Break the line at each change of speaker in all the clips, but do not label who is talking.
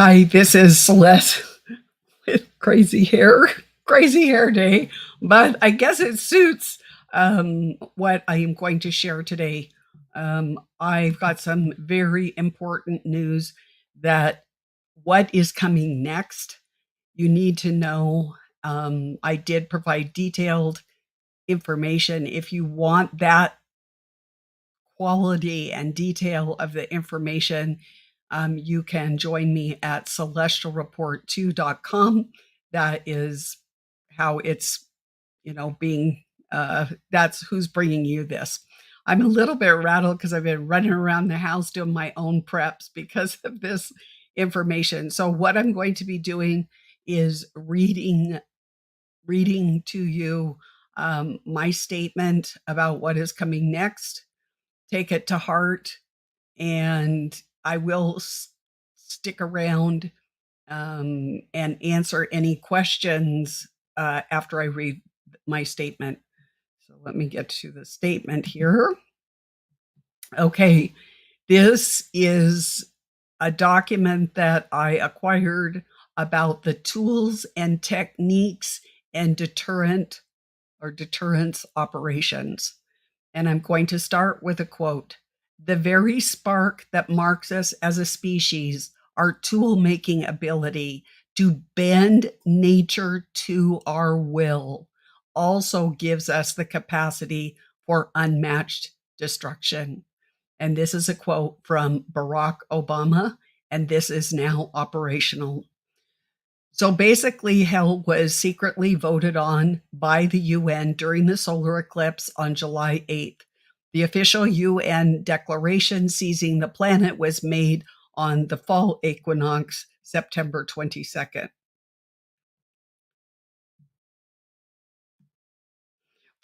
Hi, this is Celeste with crazy hair day, but I guess it suits what I am going to share today. I've got some very important news that what is coming next, you need to know. I did provide detailed information. If you want that quality and detail of the information, you can join me at celestialreport2.com. That is how it's, being, that's who's bringing you this. I'm a little bit rattled because I've been running around the house doing my own preps because of this information. So what I'm going to be doing is reading to you my statement about what is coming next. Take it to heart, and I will stick around and answer any questions after I read my statement. So let me get to the statement here. Okay, this is a document that I acquired about the tools and techniques and deterrence operations. And I'm going to start with a quote. The very spark that marks us as a species, our tool-making ability to bend nature to our will, also gives us the capacity for unmatched destruction. And this is a quote from Barack Obama, and this is now operational. So basically, hell was secretly voted on by the UN during the solar eclipse on July 8th. The official UN declaration seizing the planet was made on the fall equinox, September 22nd.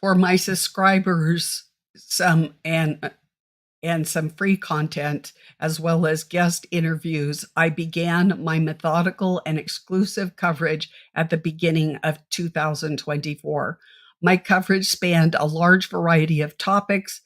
For my subscribers, some and some free content, as well as guest interviews, I began my methodical and exclusive coverage at the beginning of 2024. My coverage spanned a large variety of topics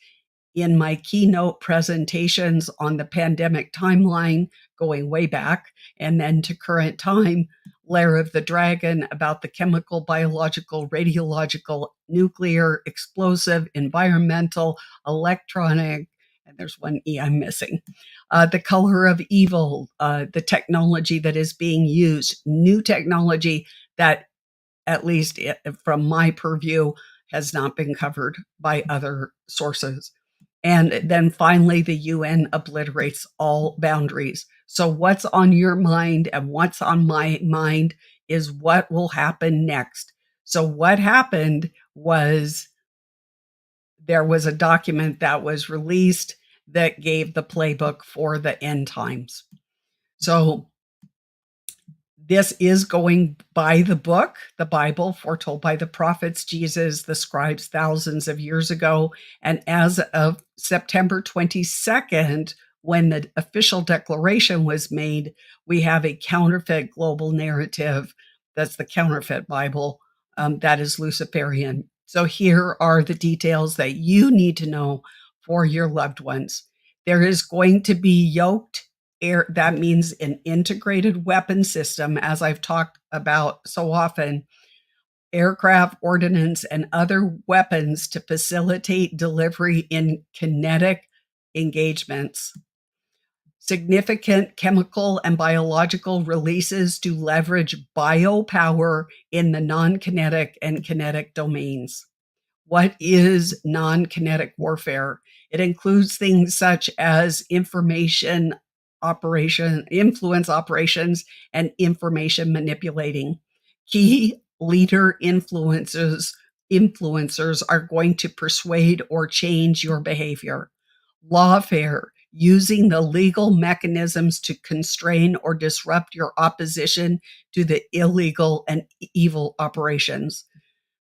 in my keynote presentations on the pandemic timeline, going way back, and then to current time, Lair of the Dragon, about the chemical, biological, radiological, nuclear, explosive, environmental, electronic, and there's one E I'm missing. The color of evil, the technology that is being used, new technology that, at least from my purview, has not been covered by other sources. And then finally, the UN obliterates all boundaries. So, what's on your mind and what's on my mind is what will happen next. So, what happened was there was a document that was released that gave the playbook for the end times. So, this is going by the book, the Bible, foretold by the prophets, Jesus, the scribes, thousands of years ago. And as of September 22nd, when the official declaration was made, we have a counterfeit global narrative. That's the counterfeit Bible. That is Luciferian. So here are the details that you need to know for your loved ones. There is going to be yoked air. That means an integrated weapon system, as I've talked about so often, aircraft, ordnance, and other weapons to facilitate delivery in kinetic engagements. Significant chemical and biological releases to leverage biopower in the non-kinetic and kinetic domains. What is non-kinetic warfare? It includes things such as influence operations, and information manipulating. Key leader influencers are going to persuade or change your behavior. Lawfare, using the legal mechanisms to constrain or disrupt your opposition to the illegal and evil operations.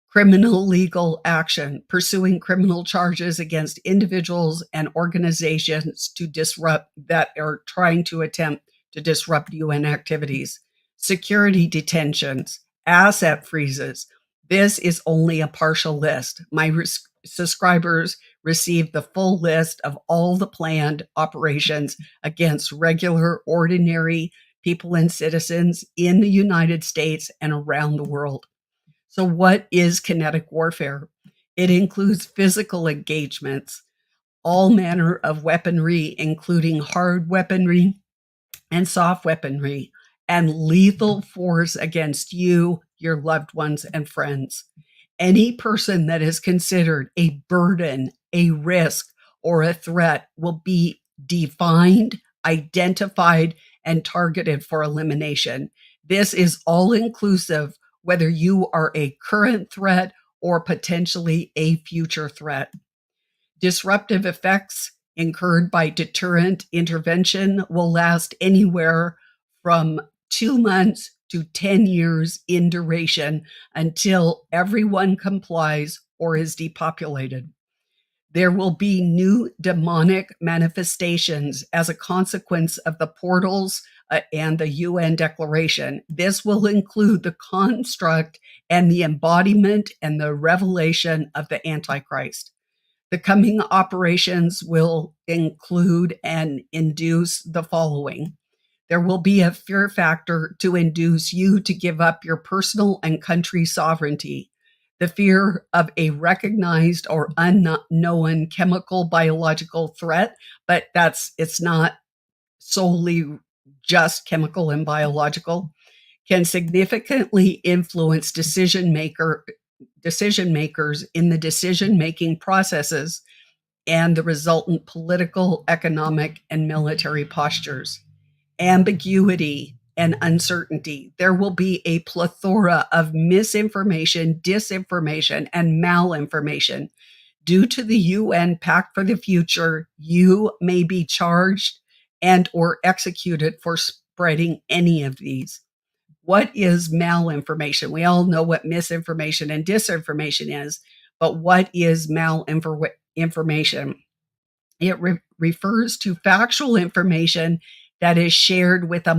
Criminal legal action, pursuing criminal charges against individuals and organizations to disrupt that are trying to attempt to disrupt UN activities. Security detentions, asset freezes. This is only a partial list. My subscribers received the full list of all the planned operations against regular, ordinary people and citizens in the United States and around the world. So, what is kinetic warfare? It includes physical engagements, all manner of weaponry, including hard weaponry and soft weaponry, and lethal force against you, your loved ones, and friends. Any person that is considered a burden, a risk, or a threat will be defined, identified, and targeted for elimination. This is all inclusive, whether you are a current threat or potentially a future threat. Disruptive effects incurred by deterrent intervention will last anywhere from 2 months to 10 years in duration until everyone complies or is depopulated. There will be new demonic manifestations as a consequence of the portals and the UN declaration. This will include the construct and the embodiment and the revelation of the Antichrist. The coming operations will include and induce the following. There will be a fear factor to induce you to give up your personal and country sovereignty. The fear of a recognized or unknown chemical biological threat, but it's not solely just chemical and biological, can significantly influence decision makers in the decision-making processes and the resultant political, economic, and military postures. Ambiguity and uncertainty. There will be a plethora of misinformation, disinformation, and malinformation. Due to the UN Pact for the Future, you may be charged and or executed for spreading any of these. What is malinformation? We all know what misinformation and disinformation is, but what is malinformation? It refers to factual information that is shared with a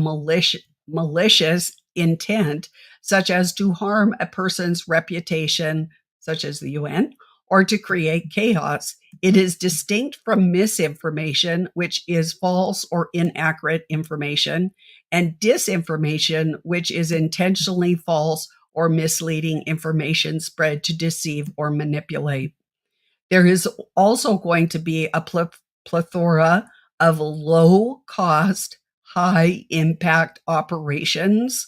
malicious intent, such as to harm a person's reputation, such as the UN, or to create chaos. It is distinct from misinformation, which is false or inaccurate information, and disinformation, which is intentionally false or misleading information spread to deceive or manipulate. There is also going to be a plethora of low cost, high impact operations.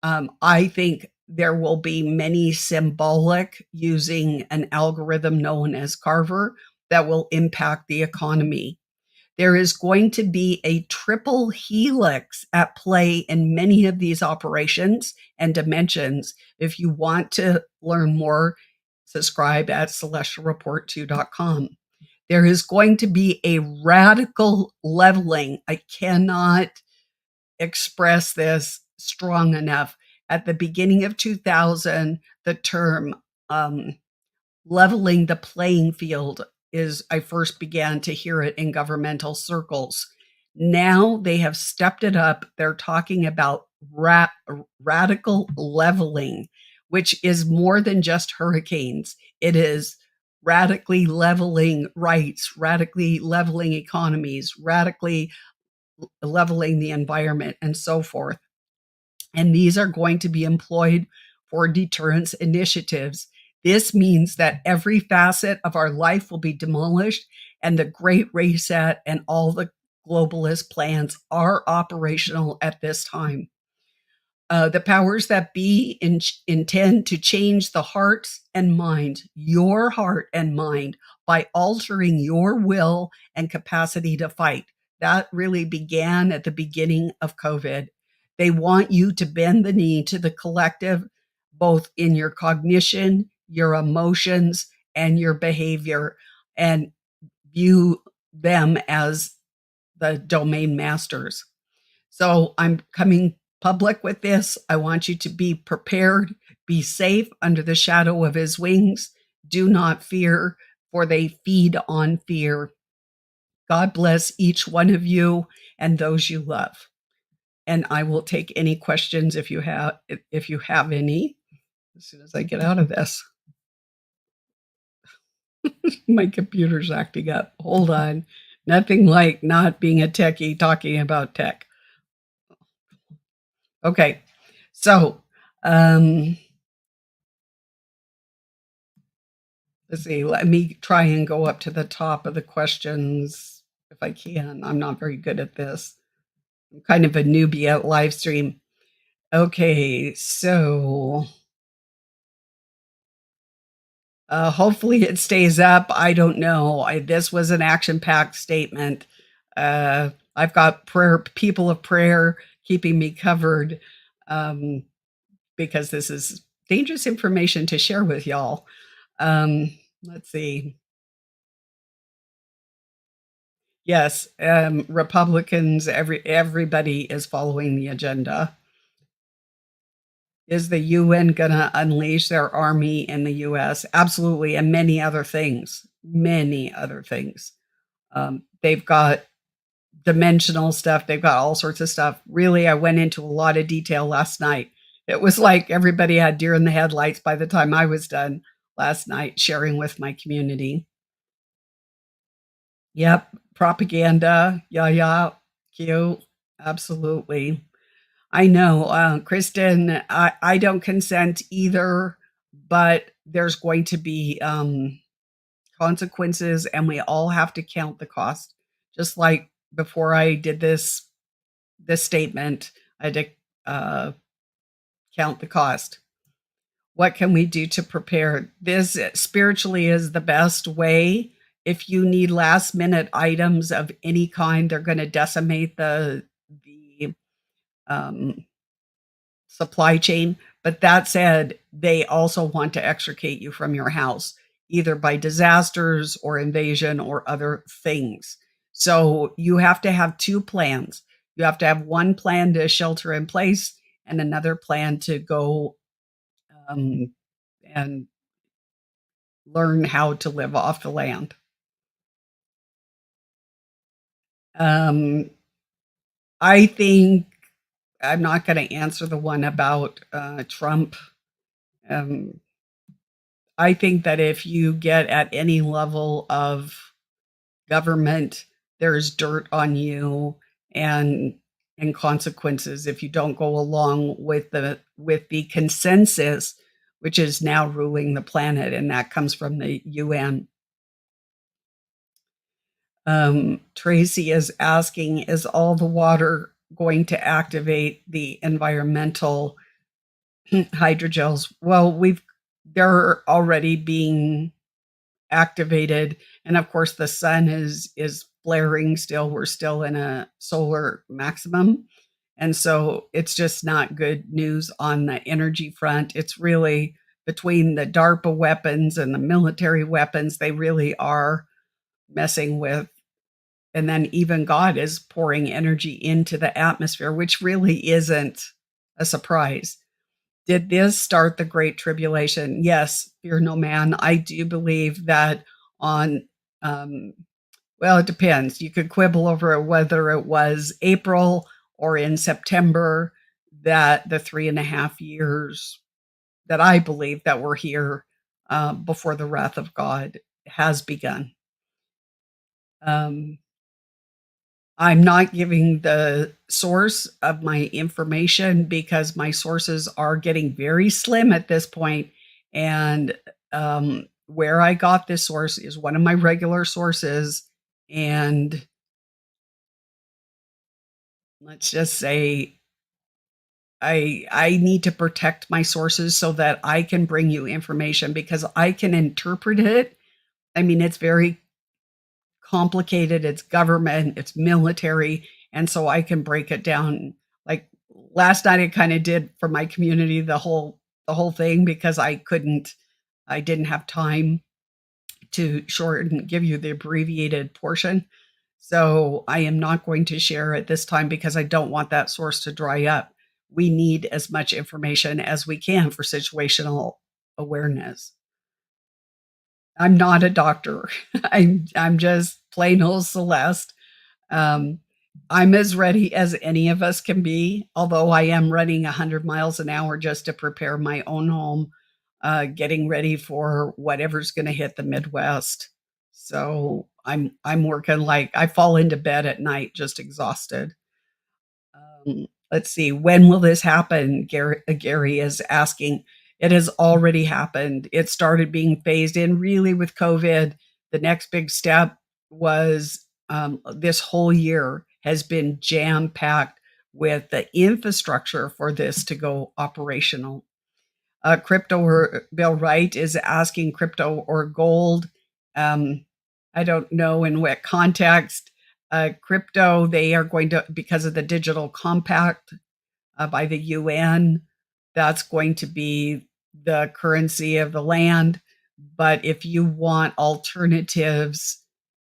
I think there will be many symbolic using an algorithm known as Carver that will impact the economy. There is going to be a triple helix at play in many of these operations and dimensions. If you want to learn more, subscribe at celestialreport2.com. There is going to be a radical leveling. I cannot express this strong enough. At the beginning of 2000, the term leveling the playing field I first began to hear it in governmental circles. Now they have stepped it up. They're talking about radical leveling, which is more than just hurricanes. It is radically leveling rights, radically leveling economies, radically leveling the environment, and so forth. And these are going to be employed for deterrence initiatives. This means that every facet of our life will be demolished, and the Great Reset and all the globalist plans are operational at this time. The powers that be intend to change the hearts and mind, your heart and mind, by altering your will and capacity to fight. That really began at the beginning of COVID. They want you to bend the knee to the collective, both in your cognition, your emotions, and your behavior, and view them as the domain masters. So I'm coming public with this. I want you to be prepared, be safe under the shadow of his wings. Do not fear, for they feed on fear. God bless each one of you and those you love. And I will take any questions if you have any, as soon as I get out of this. My computer's acting up. Hold on. Nothing like not being a techie talking about tech. Okay. So, um, let's see. Let me try and go up to the top of the questions if I can. I'm not very good at this. I'm kind of a newbie at live stream. Okay, so hopefully it stays up. I don't know. This was an action-packed statement. I've got prayer, people of prayer, keeping me covered um, because this is dangerous information to share with y'all. Let's see. Yes, Republicans, everybody is following the agenda. Is the UN gonna unleash their army in the US? Absolutely, and many other things. Many other things. They've got dimensional stuff. They've got all sorts of stuff. Really, I went into a lot of detail last night. It was like everybody had deer in the headlights by the time I was done last night sharing with my community. Yep, propaganda. Yeah, yeah, cute. Absolutely. I know, Kristen, I don't consent either, but there's going to be consequences, and we all have to count the cost. Just like before I did this statement, I had to count the cost. What can we do to prepare? This spiritually is the best way. If you need last minute items of any kind, they're going to decimate the um, supply chain. But that said, they also want to extricate you from your house, either by disasters or invasion or other things. So you have to have two plans. You have to have one plan to shelter in place and another plan to go um, and learn how to live off the land. Um, I think I'm not going to answer the one about Trump. Um, I think that if you get at any level of government, there's dirt on you and consequences if you don't go along with the consensus, which is now ruling the planet, and that comes from the UN. Tracy is asking, is all the water going to activate the environmental hydrogels? Well, they're already being activated, and of course the sun is flaring still. We're still in a solar maximum, and so it's just not good news on the energy front. It's really between the DARPA weapons and the military weapons, they really are messing with. And then even God is pouring energy into the atmosphere, which really isn't a surprise. Did this start the Great Tribulation? Yes, fear no man. I do believe that on, um, well, it depends. You could quibble over whether it was April or in September that the 3.5 years that I believe that we're here before the wrath of God has begun. Um, I'm not giving the source of my information because my sources are getting very slim at this point, and where I got this source is one of my regular sources, and let's just say I need to protect my sources so that I can bring you information because I can interpret it. I mean, it's very complicated. It's government, it's military, and so I can break it down. Like last night, I kind of did for my community the whole thing because I didn't have time to shorten give you the abbreviated portion. So I am not going to share at this time because I don't want that source to dry up. We need as much information as we can for situational awareness. I'm not a doctor. I'm just plain old Celeste. Um, I'm as ready as any of us can be, although I am running 100 miles an hour just to prepare my own home, getting ready for whatever's going to hit the Midwest. So I'm working like I fall into bed at night just exhausted. Let's see, when will this happen? Gary is asking. It has already happened. It started being phased in really with COVID. The next big step was this whole year has been jam packed with the infrastructure for this to go operational. Crypto or Bill Wright is asking crypto or gold. Um, I don't know in what context. Crypto, they are going to, because of the digital compact by the UN, that's going to be the currency of the land. But if you want alternatives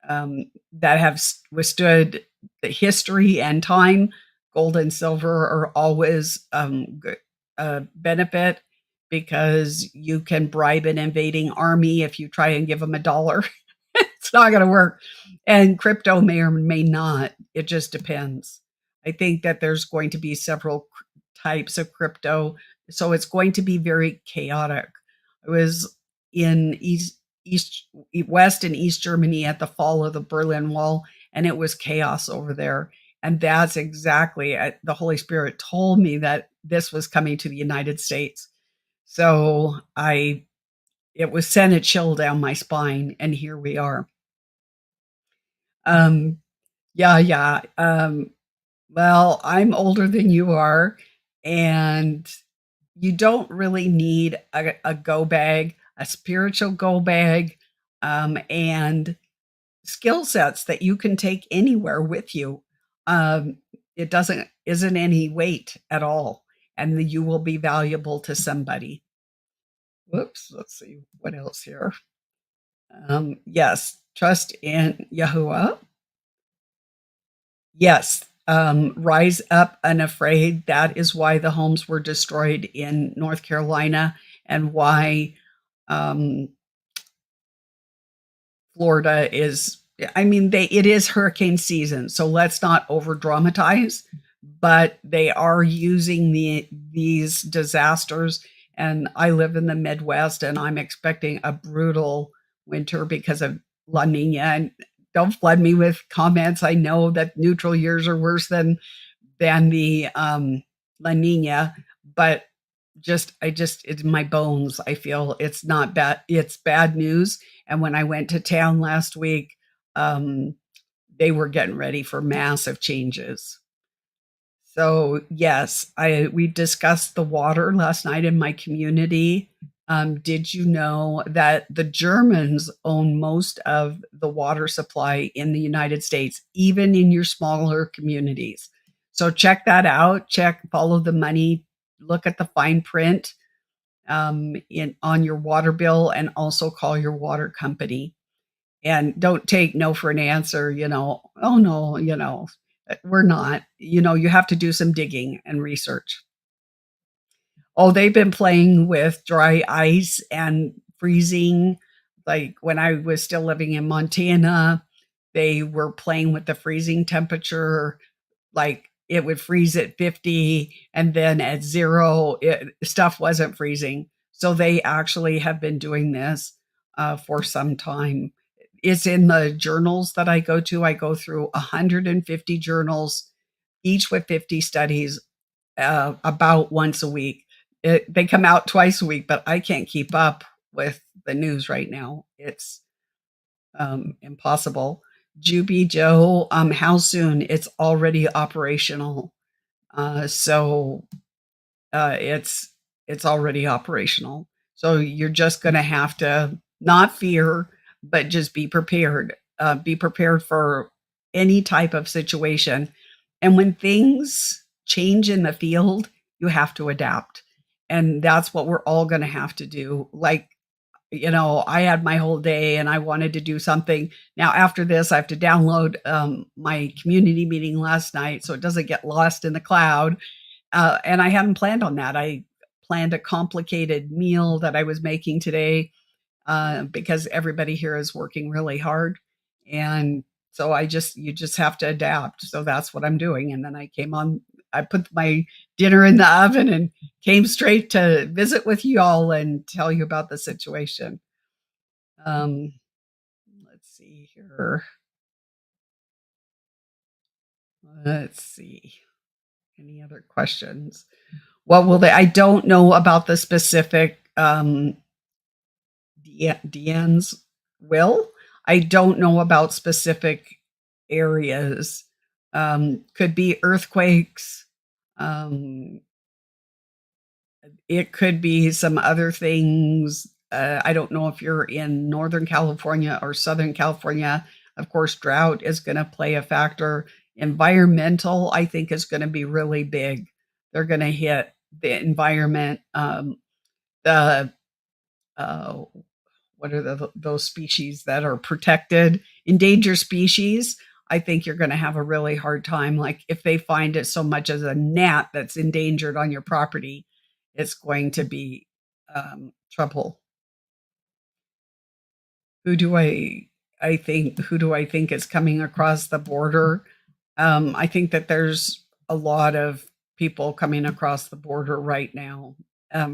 that have withstood the history and time, gold and silver are always a benefit because you can bribe an invading army if you try and give them $1. It's not going to work. And crypto may or may not. It just depends. I think that there's going to be several types of crypto. So it's going to be very chaotic. I was in West and East Germany at the fall of the Berlin Wall, and it was chaos over there. And that's exactly, the Holy Spirit told me that this was coming to the United States. So it was sent a chill down my spine, and here we are. Um, yeah, yeah. Well, I'm older than you are, and you don't really need a go bag, a spiritual go bag, and skill sets that you can take anywhere with you. Um, it doesn't isn't any weight at all, and you will be valuable to somebody. Whoops, let's see what else here. Yes, trust in Yahuwah. Yes, rise up unafraid. That is why the homes were destroyed in North Carolina and why um, Florida is. I mean, it is hurricane season, so let's not over dramatize. But they are using these disasters, and I live in the Midwest, and I'm expecting a brutal winter because of La Nina. And don't flood me with comments. I know that neutral years are worse than the La Nina, but just it's my bones. I feel it's not bad. It's bad news. And when I went to town last week, um, they were getting ready for massive changes. So yes, I we discussed the water last night in my community. Did you know that the Germans own most of the water supply in the United States, even in your smaller communities? So check that out. Check, follow the money, look at the fine print in on your water bill, and also call your water company. And don't take no for an answer, "Oh, no," we're not. You have to do some digging and research. Oh, they've been playing with dry ice and freezing. Like, when I was still living in Montana, they were playing with the freezing temperature. Like, it would freeze at 50, and then at 0, stuff wasn't freezing. So they actually have been doing this, for some time. It's in the journals that I go to. I go through 150 journals, each with 50 studies, about once a week. They come out twice a week, but I can't keep up with the news right now. It's impossible. Juby Joe, how soon? It's already operational. So it's already operational. So you're just going to have to not fear, but just be prepared. Be prepared for any type of situation. And when things change in the field, you have to adapt. And that's what we're all going to have to do. Like, I had my whole day and I wanted to do something. Now, after this, I have to download my community meeting last night so it doesn't get lost in the cloud. And I hadn't planned on that. I planned a complicated meal that I was making today because everybody here is working really hard. And so you just have to adapt. So that's what I'm doing. And then I put my dinner in the oven and came straight to visit with you all and tell you about the situation. Um, let's see here. Let's see. Any other questions? What will they? I don't know about the specific DNs will. I don't know about specific areas. Could be earthquakes. Um, it could be some other things. I don't know if you're in Northern California or Southern California. Of course, drought is going to play a factor. Environmental, I think, is going to be really big. They're going to hit the environment. The uh, what are those species that are protected, endangered species? I think you're going to have a really hard time. Like if they find it so much as a gnat that's endangered on your property, it's going to be trouble. Who do I think who do I think is coming across the border? I think that there's a lot of people coming across the border right now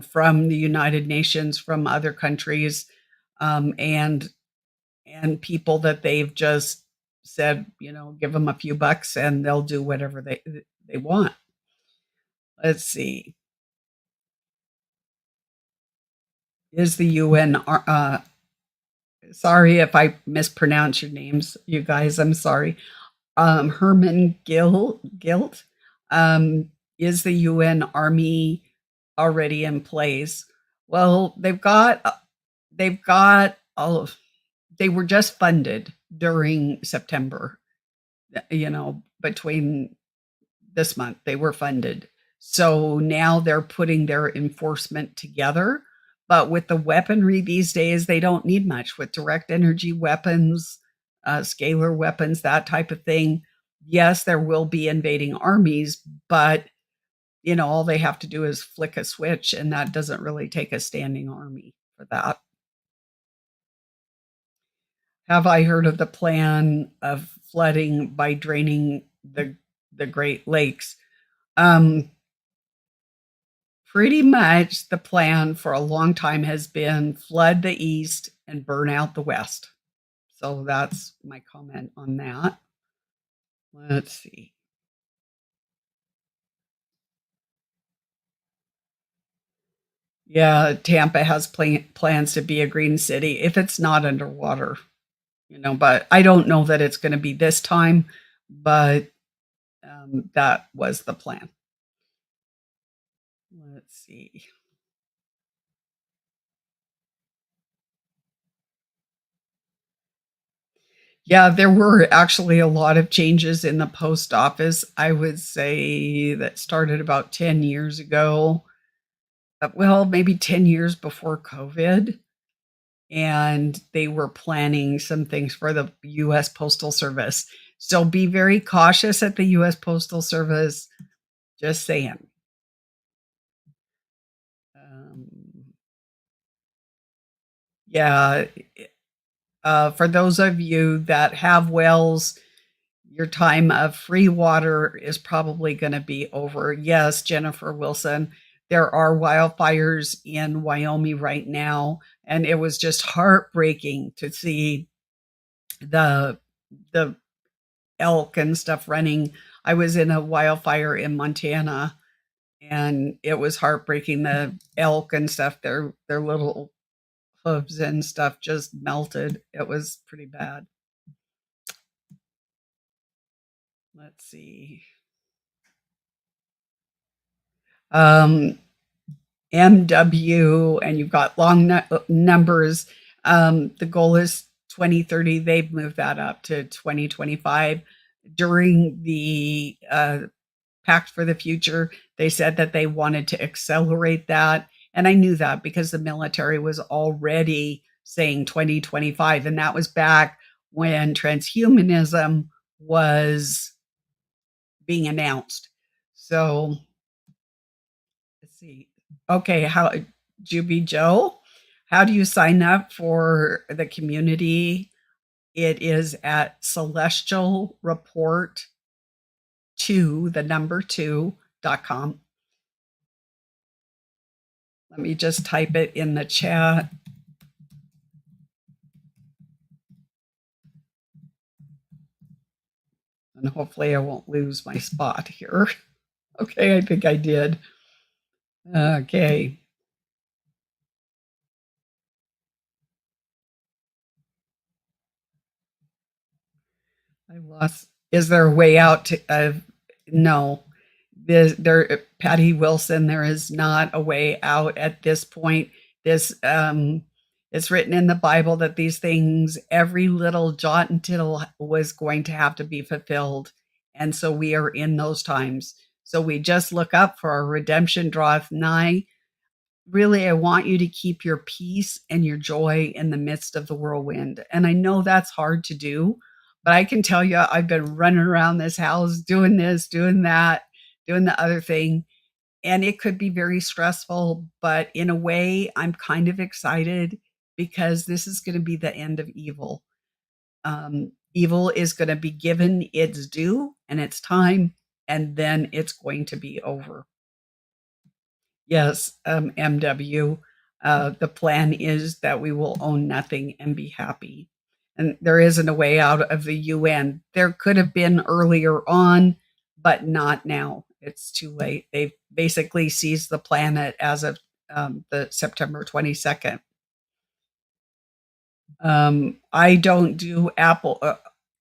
from the United Nations, from other countries, and people that they've just said, give them a few bucks and they'll do whatever they want. Let's see. Is the UN sorry if I mispronounce your names, you guys, I'm sorry. Herman Gilt. Um, is the UN Army already in place? Well, they've got all of they were just funded during September. Between this month they were funded. So now they're putting their enforcement together. But with the weaponry these days, they don't need much with direct energy weapons, scalar weapons, that type of thing. Yes, there will be invading armies, but all they have to do is flick a switch, and that doesn't really take a standing army for that. Have I heard of the plan of flooding by draining the Great Lakes? Um, Pretty much the plan for a long time has been flood the east and burn out the west. So that's my comment on that. Let's see. Yeah, Tampa has plans to be a green city if it's not underwater, but I don't know that it's going to be this time, but that was the plan. Let's see. Yeah, there were actually a lot of changes in the post office. I would say that started about 10 years ago. Well, maybe 10 years before COVID. And they were planning some things for the US Postal Service. So be very cautious at the US Postal Service. Just saying. Um, yeah. For those of you that have wells, your time of free water is probably going to be over. Yes, Jennifer Wilson, there are wildfires in Wyoming right now, and it was just heartbreaking to see the the elk and stuff running. I was in a wildfire in Montana, and it was heartbreaking. The elk and stuff, their little hooves and stuff just melted. It was pretty bad. Let's see. Um, MW, and you've got long numbers. The goal is 2030. They've moved that up to 2025. During the Pact for the Future, they said that they wanted to accelerate that. And I knew that because the military was already saying 2025. And that was back when transhumanism was being announced. So let's see. Okay, how Juby Joe, how do you sign up for the community? It is at Celestial Report 2, the number 2.com. Let me just type it in the chat. And hopefully I won't lose my spot here. Okay, I think I did. Okay. I lost. Is there a way out to no. There Patty Wilson, there is not a way out at this point. This it's written in the Bible that these things, every little jot and tittle was going to have to be fulfilled. And so we are in those times. So we just look up, for our redemption draweth nigh. Really, I want you to keep your peace and your joy in the midst of the whirlwind. And I know that's hard to do, but I can tell you, I've been running around this house doing this, doing that, doing the other thing. And it could be very stressful, but in a way, I'm kind of excited because this is going to be the end of evil. Evil is going to be given its due and its time, and then it's going to be over. Yes, MW. The plan is that we will own nothing and be happy. And there isn't a way out of the UN. There could have been earlier on, but not now. It's too late. They've basically seized the planet as of the September 22nd. I don't do Apple,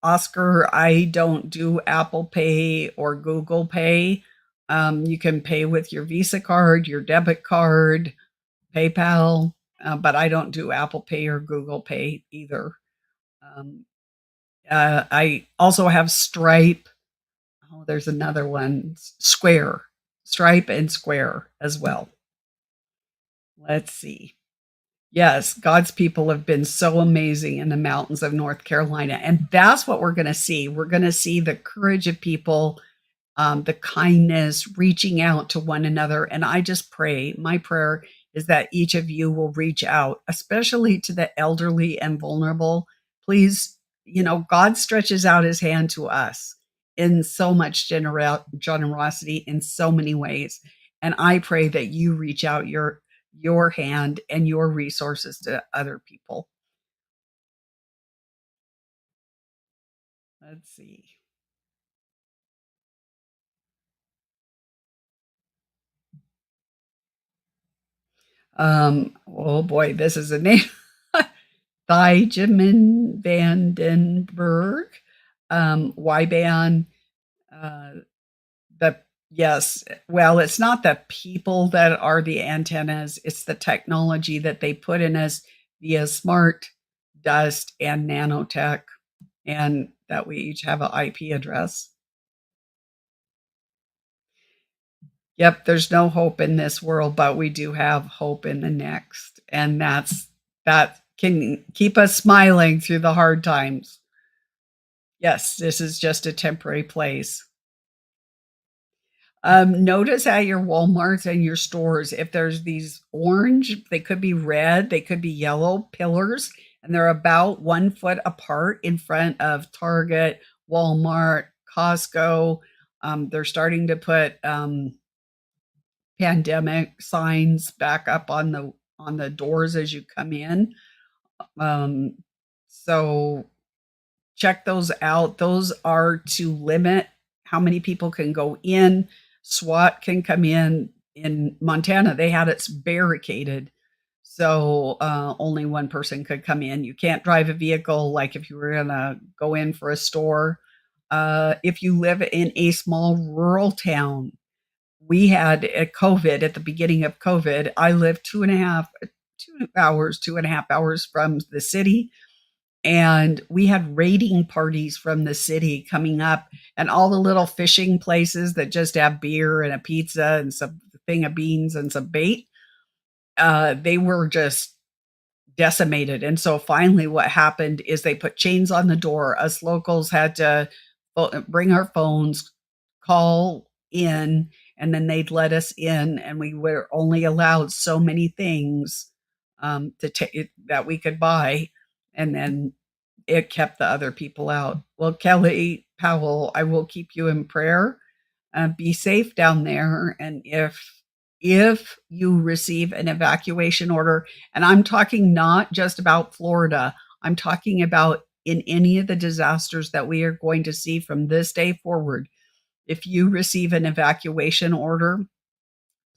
Oscar, I don't do Apple Pay or Google Pay. You can pay with your Visa card, your debit card, PayPal, but I don't do Apple Pay or Google Pay either. Um, I also have Stripe. Oh, there's another one, Square, Stripe and Square as well. Let's see. Yes, God's people have been so amazing in the mountains of North Carolina. And that's what we're going to see. We're going to see the courage of people, the kindness, reaching out to one another. And I just pray, my prayer is that each of you will reach out, especially to the elderly and vulnerable. Please, God stretches out his hand to us in so much generosity in so many ways. And I pray that you reach out your hand and your resources to other people. Let's see. Oh boy, this is a name. Benjamin Vandenberg, Y-Ban, uh, the yes, well, it's not the people that are the antennas, it's the technology that they put in us via smart, dust, and nanotech, and that we each have an IP address. Yep, there's no hope in this world, but we do have hope in the next, and that can keep us smiling through the hard times. Yes, this is just a temporary place. Notice at your Walmarts and your stores if there's these orange, they could be red, they could be yellow pillars, and they're about 1 foot apart in front of Target, Walmart, Costco. They're starting to put pandemic signs back up on the doors as you come in. Um, so check those out. Those are to limit how many people can go in. SWAT can come in. In Montana, they had it barricaded. So only one person could come in. You can't drive a vehicle like if you were going to go in for a store. If you live in a small rural town, we had a COVID at the beginning of COVID. I lived 2.5 hours from the city, and we had raiding parties from the city coming up, and all the little fishing places that just have beer and a pizza and some thing of beans and some bait, they were just decimated. And so finally what happened is they put chains on the door. Us locals had to bring our phones, call in, and then they'd let us in, and we were only allowed so many things to take that we could buy, and then it kept the other people out. Well, Kelly Powell, I will keep you in prayer. Be safe down there, and if you receive an evacuation order, and I'm talking not just about Florida, I'm talking about in any of the disasters that we are going to see from this day forward, If you receive an evacuation order,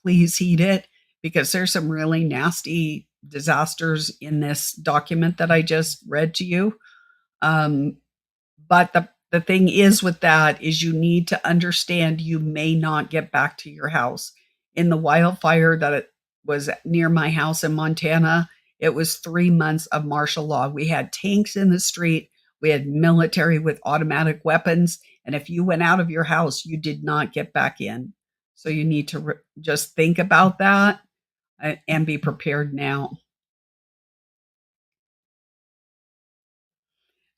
please heed it because there's some really nasty disasters in this document that I just read to you. Um, but the thing is with that is you need to understand you may not get back to your house. In the wildfire that it was near my house in Montana, it was 3 months of martial law. We had tanks in the street, we had military with automatic weapons, and if you went out of your house, you did not get back in. So you need to just think about that and be prepared now.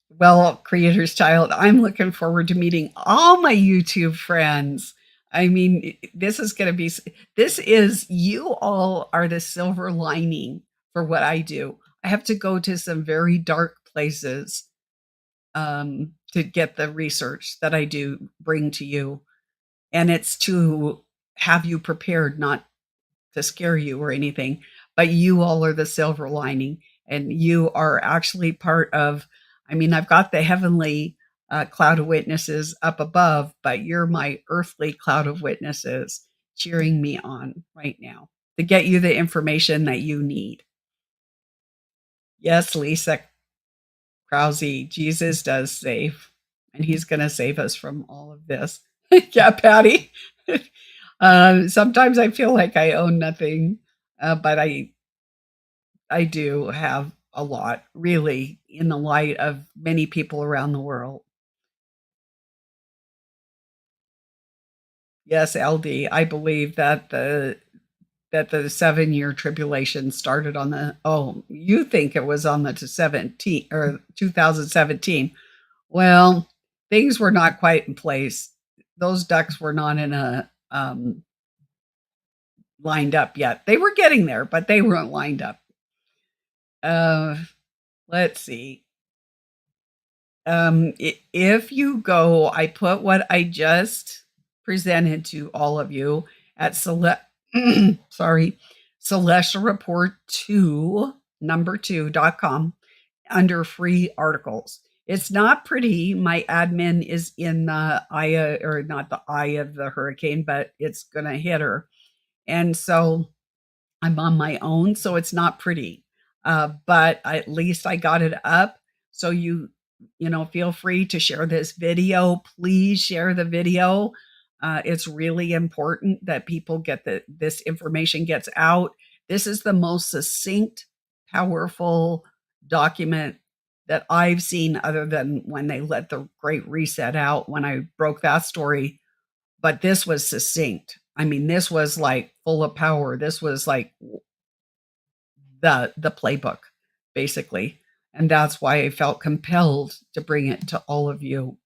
Well, Creator's Child, I'm looking forward to meeting all my YouTube friends. I mean, this is going to be, this is, you all are the silver lining for what I do. I have to go to some very dark places to get the research that I do bring to you. And it's to have you prepared, not to scare you or anything, but you all are the silver lining and you are actually part of, I mean, I've got the heavenly cloud of witnesses up above, but you're my earthly cloud of witnesses cheering me on right now to get you the information that you need. Yes, Lisa Krause, Jesus does save, and he's going to save us from all of this. Yeah, Patty. Sometimes I feel like I own nothing, but I do have a lot, really, in the light of many people around the world. Yes, LD, I believe that the 7-year tribulation started on the, oh, you think it was on the 17 or 2017. Well, things were not quite in place. Those ducks were not in a lined up yet. They were getting there, but they weren't lined up. Uh, let's see. If you go, I put what I just presented to all of you at sorry, Celestial Report 2, number 2.com under free articles. It's not pretty. My admin is in the eye, or not the eye of the hurricane, but it's going to hit her. And so I'm on my own, so it's not pretty. But at least I got it up. So you know, feel free to share this video. Please share the video. It's really important that people get this information gets out. This is the most succinct, powerful document that I've seen, other than when they let the Great Reset out, when I broke that story. But this was succinct. I mean, this was like full of power. This was like the playbook, basically. And that's why I felt compelled to bring it to all of you.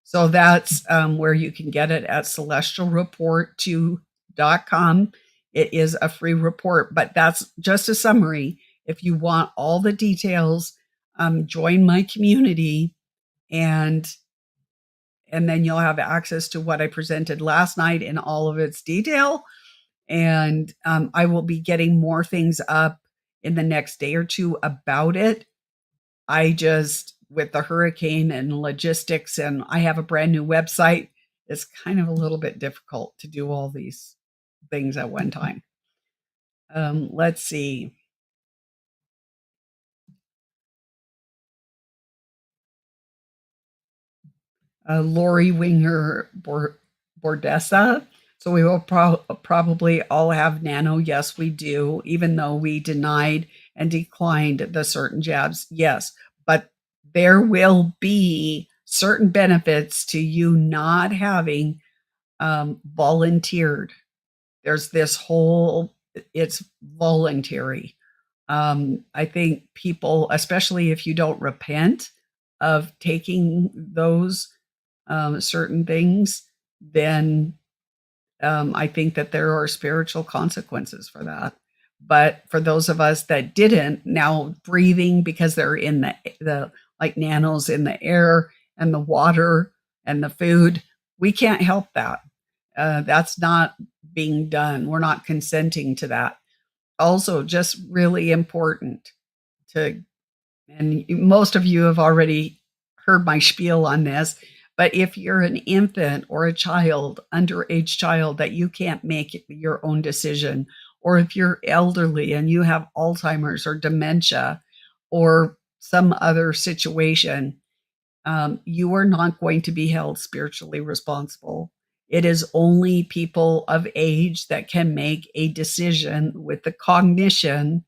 So that's where you can get it at celestialreport2.com. It is a free report, but that's just a summary. If you want all the details, join my community, and then you'll have access to what I presented last night in all of its detail. And I will be getting more things up in the next day or two about it. I just, with the hurricane and logistics, and I have a brand new website, it's kind of a little bit difficult to do all these things at one time. Let's see. Lori Winger Bordessa. So we will probably all have nano. Yes, we do, even though we denied and declined the certain jabs. Yes, but there will be certain benefits to you not having volunteered. There's this whole, it's voluntary. I think people, especially if you don't repent of taking those certain things, then I think that there are spiritual consequences for that. But for those of us that didn't, now breathing because they're in the like nanos in the air and the water and the food, we can't help that. That's not being done. We're not consenting to that. Also, just really important to, and most of you have already heard my spiel on this, But if you're an infant or a child, underage child, that you can't make your own decision, or if you're elderly and you have Alzheimer's or dementia or some other situation, you are not going to be held spiritually responsible. It is only people of age that can make a decision with the cognition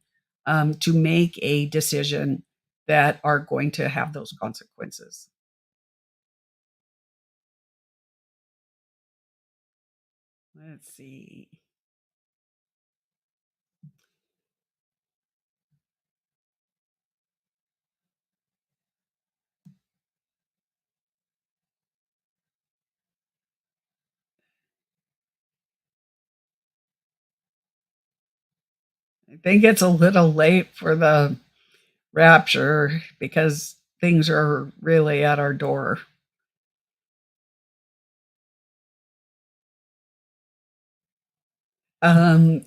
to make a decision that are going to have those consequences. Let's see. I think it's a little late for the rapture because things are really at our door.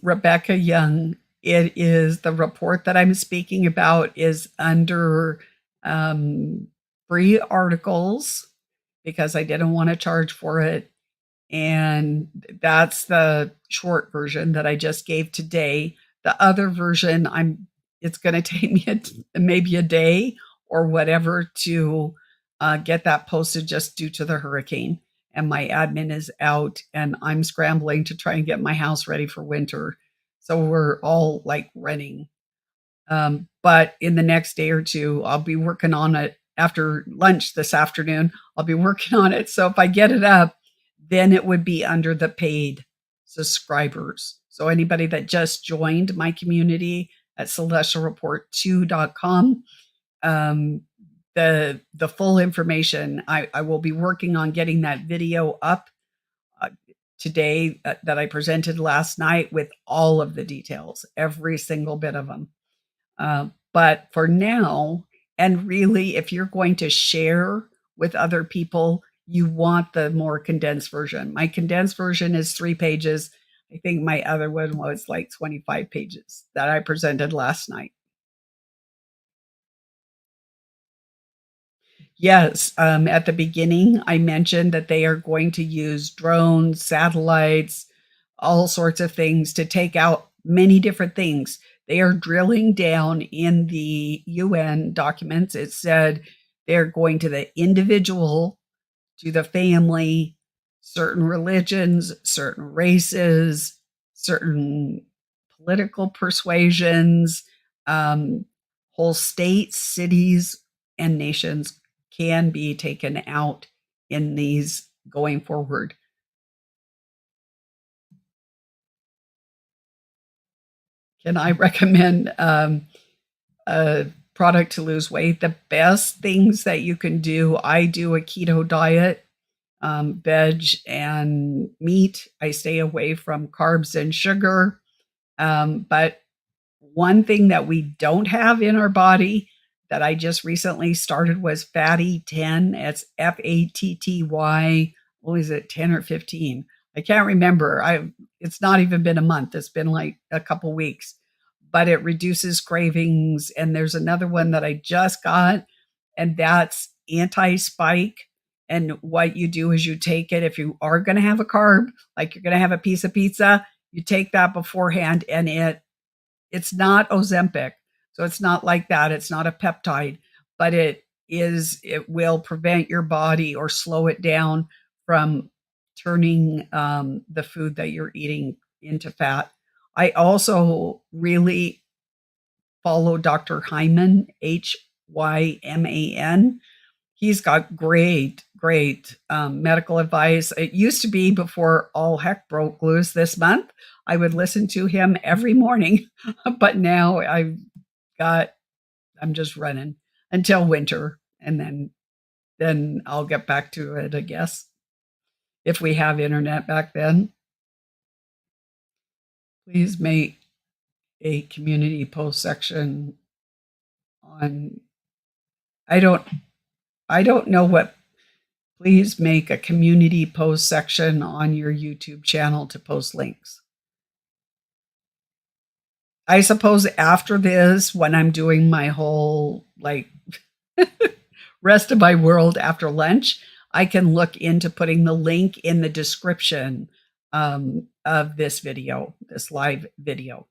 Rebecca Young, it is the report that I'm speaking about is under um, free articles because I didn't want to charge for it. And that's the short version that I just gave today. The other version, it's going to take me maybe a day or whatever to get that posted just due to the hurricane. And my admin is out, and I'm scrambling to try and get my house ready for winter. So we're all like running. But in the next day or two, I'll be working on it after lunch this afternoon. I'll be working on it. So if I get it up, then it would be under the paid subscribers. So anybody that just joined my community at celestialreport2.com, the full information, I will be working on getting that video up uh, today that I presented last night with all of the details, every single bit of them. But for now, and really, if you're going to share with other people, you want the more condensed version. My condensed version is 3 pages. I think my other one was like 25 pages that I presented last night. Yes, at the beginning, I mentioned that they are going to use drones, satellites, all sorts of things to take out many different things. They are drilling down in the UN documents. It said they're going to the individual, to the family, certain religions, certain races, certain political persuasions, um, whole states, cities, and nations can be taken out in these going forward. Can I recommend a product to lose weight? The best things that you can do, I do a keto diet, veg and meat. I stay away from carbs and sugar. But one thing that we don't have in our body that I just recently started was Fatty 10. It's FATTY. What is it, 10 or 15? I can't remember. It's not even been a month. It's been like a couple weeks. But it reduces cravings. And there's another one that I just got, and that's anti-spike. And what you do is you take it if you are going to have a carb, like you're going to have a piece of pizza, you take that beforehand, and it's not Ozempic. So it's not like that. It's not a peptide, but it will prevent your body or slow it down from turning the food that you're eating into fat. I also really follow Dr. Hyman, Hyman. He's got great medical advice. It used to be before all heck broke loose this month, I would listen to him every morning, but now I'm just running until winter, and then I'll get back to it, I guess, if we have internet back then. Please make a community post section on I don't I don't know what please make a community post section on your YouTube channel to post links. I suppose after this, when I'm doing my whole like rest of my world after lunch, I can look into putting the link in the description of this video, this live video.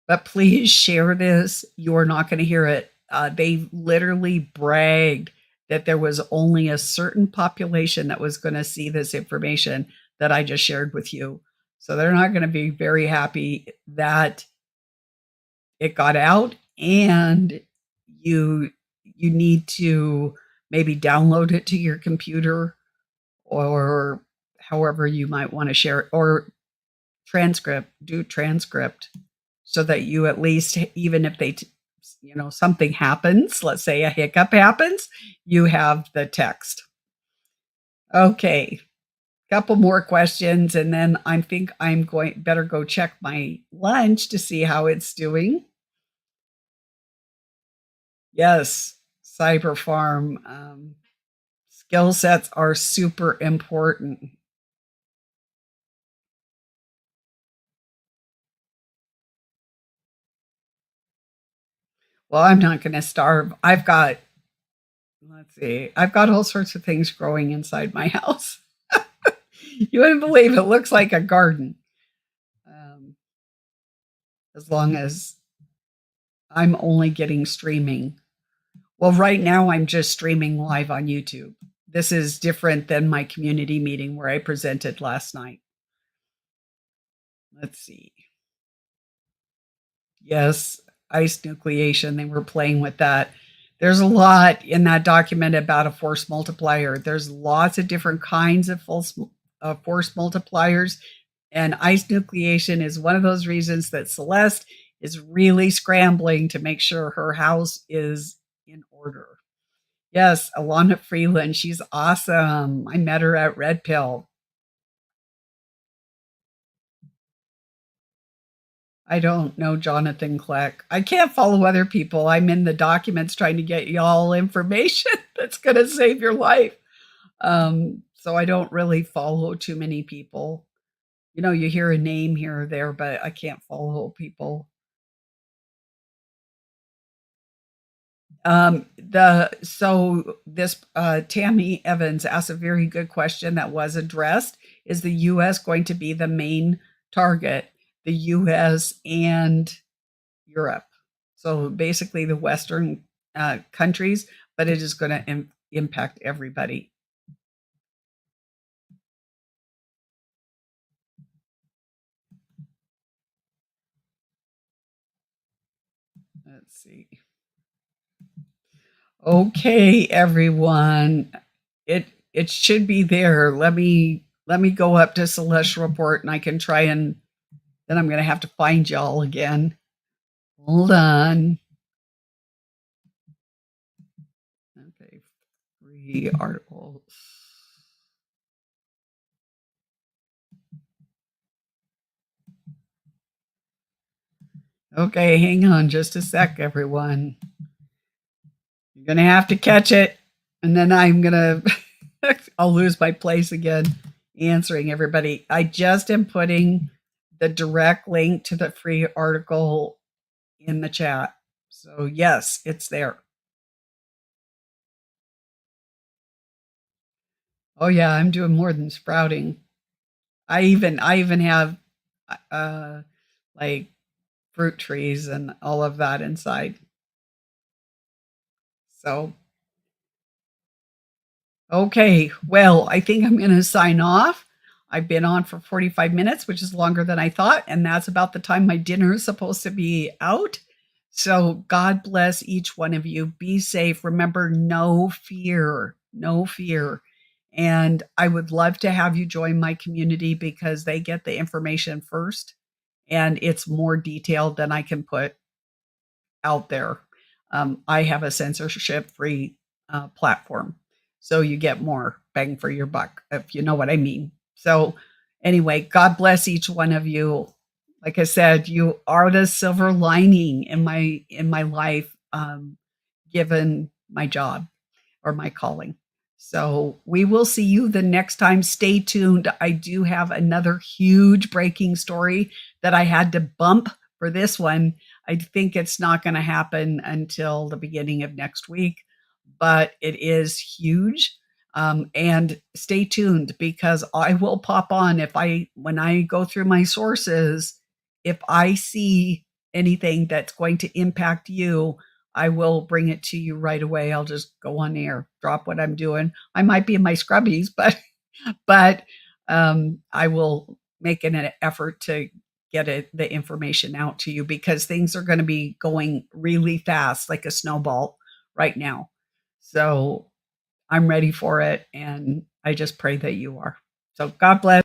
But please share this. You're not going to hear it. They literally bragged that there was only a certain population that was going to see this information that I just shared with you. So they're not going to be very happy that it got out, and you need to maybe download it to your computer, or however you might want to share it, or do transcript, so that you at least, even if they something happens, let's say a hiccup happens, you have the text. Okay, couple more questions, and then I think I'm better go check my lunch to see how it's doing. Yes, cyber farm. Skill sets are super important. Well, I'm not going to starve. Let's see, I've got all sorts of things growing inside my house. You wouldn't believe it looks like a garden. As long as I'm only getting streaming. Well, right now I'm just streaming live on YouTube. This is different than my community meeting where I presented last night. Let's see. Yes, ice nucleation. They were playing with that. There's a lot in that document about a force multiplier. There's lots of different kinds of force multipliers, and ice nucleation is one of those reasons that Celeste is really scrambling to make sure her house is in order. Yes, Alana Freeland, she's awesome. I met her at Red Pill. I don't know Jonathan Kleck. I can't follow other people. I'm in the documents trying to get y'all information that's going to save your life. So I don't really follow too many people. You hear a name here or there, but I can't follow people. This Tammy Evans asked a very good question that was addressed. Is the U.S. going to be the main target? The U.S. and Europe. So basically the Western countries, but it is going to impact everybody. Let's see. Okay, everyone. It should be there. Let me go up to Celeste report, and I can try, and then I'm going to have to find y'all again. Hold on. Okay, free articles. Okay, hang on just a sec, everyone. You're going to have to catch it, and then I'm going to, I'll lose my place again answering everybody. I just am putting the direct link to the free article in the chat. So yes, it's there. Oh yeah, I'm doing more than sprouting. I even have like fruit trees and all of that inside. So okay, well, I think I'm going to sign off. I've been on for 45 minutes, which is longer than I thought, and that's about the time my dinner is supposed to be out. So God bless each one of you. Be safe. Remember, no fear, no fear. And I would love to have you join my community because they get the information first, and it's more detailed than I can put out there. I have a censorship-free platform, so you get more bang for your buck, if you know what I mean. So anyway, God bless each one of you. Like I said, you are the silver lining in my life, given my job or my calling. So we will see you the next time. Stay tuned. I do have another huge breaking story that I had to bump for this one. I think it's not going to happen until the beginning of next week, but it is huge. And stay tuned because I will pop on when I go through my sources, if I see anything that's going to impact you, I will bring it to you right away. I'll just go on air, drop what I'm doing. I might be in my scrubbies, but I will make an effort to get the information out to you because things are going to be going really fast, like a snowball right now. So I'm ready for it, and I just pray that you are. So God bless.